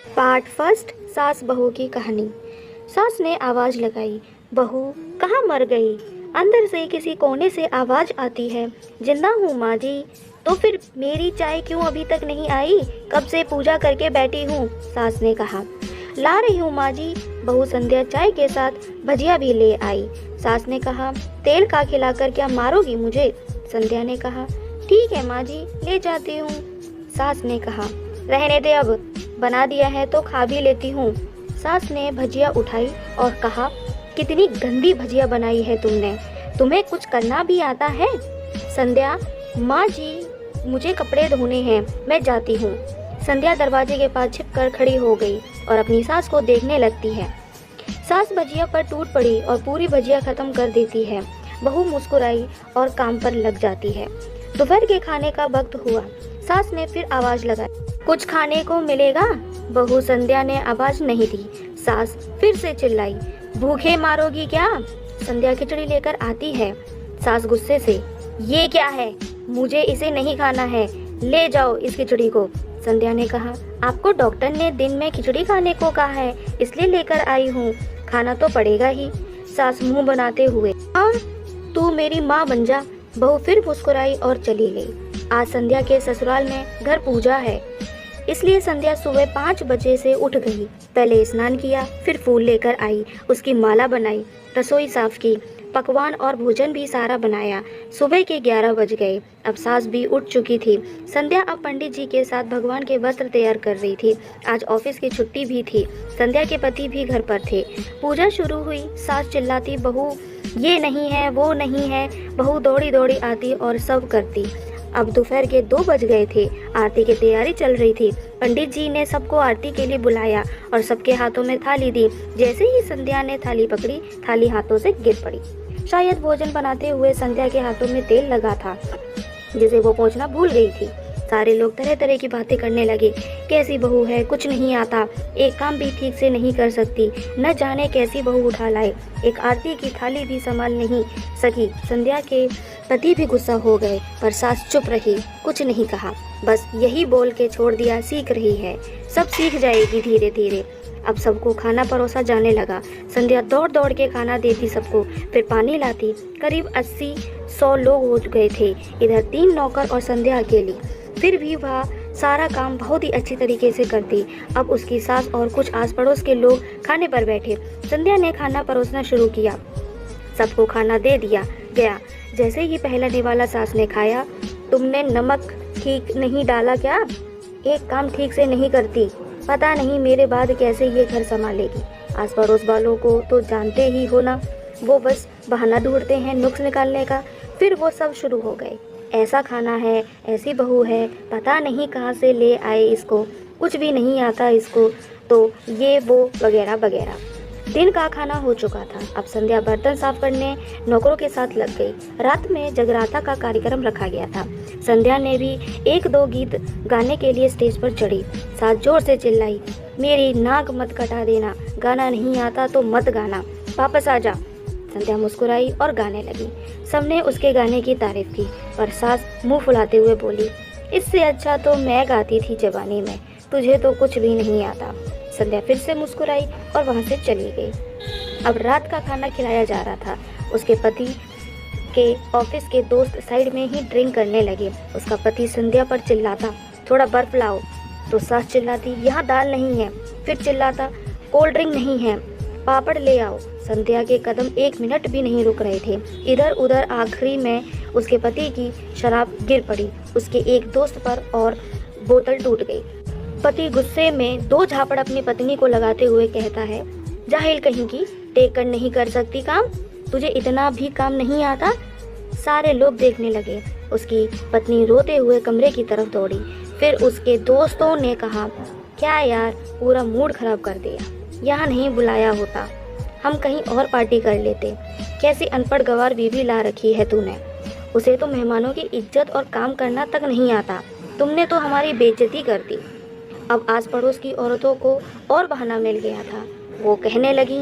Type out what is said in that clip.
Part first. सास बहू की कहानी। सास ने आवाज लगाई, बहू कहाँ मर गई? अंदर से किसी कोने से आवाज आती है, जिंदा हूँ माँ जी। तो फिर मेरी चाय क्यों अभी तक नहीं आई? कब से पूजा करके बैठी हूँ, सास ने कहा। ला रही हूँ माँ जी। बहू संध्या चाय के साथ भजिया भी ले आई। सास ने कहा, तेल का खिलाकर क्या मारोगी मुझे? संध्या ने कहा, ठीक है माँ जी, ले जाती हूँ। सास ने कहा, रहने दे, अब बना दिया है तो खा भी लेती हूँ। सास ने भजिया उठाई और कहा, कितनी गंदी भजिया बनाई है तुमने, तुम्हें कुछ करना भी आता है? संध्या, माँ जी मुझे कपड़े धोने हैं, मैं जाती हूँ। संध्या दरवाजे के पास छिपकर खड़ी हो गई और अपनी सास को देखने लगती है। सास भजिया पर टूट पड़ी और पूरी भजिया खत्म कर देती है। बहू मुस्कुराई और काम पर लग जाती है। दोपहर के खाने का वक्त हुआ। सास ने फिर आवाज लगाई, कुछ खाने को मिलेगा? बहू संध्या ने आवाज नहीं दी। सास फिर से चिल्लाई, भूखे मारोगी क्या? संध्या खिचड़ी लेकर आती है। सास गुस्से से, ये क्या है? मुझे इसे नहीं खाना है, ले जाओ इस खिचड़ी को। संध्या ने कहा, आपको डॉक्टर ने दिन में खिचड़ी खाने को कहा है, इसलिए लेकर आई हूँ, खाना तो पड़ेगा ही। सास मुंह बनाते हुए, हाँ तू मेरी माँ बन जा। बहू फिर मुस्कुराई और चली गई। आज संध्या के ससुराल में घर पूजा है, इसलिए संध्या सुबह 5 बजे से उठ गई। पहले स्नान किया, फिर फूल लेकर आई, उसकी माला बनाई, रसोई साफ की, पकवान और भोजन भी सारा बनाया। सुबह के 11 बज गए। अब सास भी उठ चुकी थी। संध्या अब पंडित जी के साथ भगवान के वस्त्र तैयार कर रही थी। आज ऑफिस की छुट्टी भी थी। संध्या के पति भी घर पर थे। पूजा शुरू हुई। सास चिल्लाती, बहू ये नहीं है, वो नहीं है। बहू दौड़ी दौड़ी आती और सब करती। अब दोपहर के 2 बज गए थे। आरती की तैयारी चल रही थी। पंडित जी ने सबको आरती के लिए बुलाया और सबके हाथों में थाली दी। जैसे ही संध्या ने थाली पकड़ी, थाली हाथों से गिर पड़ी। शायद भोजन बनाते हुए संध्या के हाथों में तेल लगा था, जिसे वो पोंछना भूल गई थी। सारे लोग तरह तरह की बातें करने लगे। कैसी बहू है, कुछ नहीं आता, एक काम भी ठीक से नहीं कर सकती, न जाने कैसी बहू उठा लाए, एक आरती की थाली भी संभाल नहीं सकी। संध्या के पति भी गुस्सा हो गए, पर सास चुप रही, कुछ नहीं कहा, बस यही बोल के छोड़ दिया, सीख रही है, सब सीख जाएगी धीरे धीरे। अब सबको खाना परोसा जाने लगा। संध्या दौड़ दौड़ के खाना देती सबको, फिर पानी लाती। करीब 80-100 लोग हो गए थे। इधर 3 नौकर और संध्या अकेली। फिर भी वह सारा काम बहुत ही अच्छी तरीके से करती। अब उसकी सास और कुछ आस पड़ोस के लोग खाने पर बैठे। संध्या ने खाना परोसना शुरू किया। सबको खाना दे दिया गया। जैसे ही पहला निवाला सास ने खाया, तुमने नमक ठीक नहीं डाला क्या? एक काम ठीक से नहीं करती, पता नहीं मेरे बाद कैसे ये घर संभालेगी। आस पड़ोस वालों को तो जानते ही हो ना, वो बस बहाना ढूंढते हैं नुक्स निकालने का। फिर वो सब शुरू हो गए, ऐसा खाना है, ऐसी बहू है, पता नहीं कहाँ से ले आए इसको, कुछ भी नहीं आता इसको, तो ये वो वगैरह वगैरह। दिन का खाना हो चुका था। अब संध्या बर्तन साफ करने नौकरों के साथ लग गई। रात में जगराता का कार्यक्रम रखा गया था। संध्या ने भी 1-2 गीत गाने के लिए स्टेज पर चढ़ी। सास जोर से चिल्लाई, मेरी नाक मत कटा देना, गाना नहीं आता तो मत गाना, वापस आ जा। संध्या मुस्कुराई और गाने लगी। सबने उसके गाने की तारीफ की, पर सास मुंह फुलाते हुए बोली, इससे अच्छा तो मैं गाती थी जवानी में, तुझे तो कुछ भी नहीं आता। संध्या फिर से मुस्कुराई और वहां से चली गई। अब रात का खाना खिलाया जा रहा था। उसके पति के ऑफिस के दोस्त साइड में ही ड्रिंक करने लगे। उसका पति संध्या पर चिल्लाता, थोड़ा बर्फ लाओ, तो सास चिल्लाती, यहाँ दाल नहीं है। फिर चिल्लाता, कोल्ड ड्रिंक नहीं है, पापड़ ले आओ। संध्या के कदम 1 मिनट भी नहीं रुक रहे थे। इधर उधर आखिरी में उसके पति की शराब गिर पड़ी उसके एक दोस्त पर और बोतल टूट गई। पति गुस्से में 2 झापड़ अपनी पत्नी को लगाते हुए कहता है, जाहिल कहीं की, टेक कर नहीं कर सकती काम, तुझे इतना भी काम नहीं आता? सारे लोग देखने लगे। उसकी पत्नी रोते हुए कमरे की तरफ दौड़ी। फिर उसके दोस्तों ने कहा, क्या यार, पूरा मूड खराब कर दिया, यहाँ नहीं बुलाया होता, हम कहीं और पार्टी कर लेते। कैसी अनपढ़ गंवार बीवी ला रखी है तूने, उसे तो मेहमानों की इज्जत और काम करना तक नहीं आता, तुमने तो हमारी बेइज्जती कर दी। अब आस पड़ोस की औरतों को और बहाना मिल गया था। वो कहने लगी,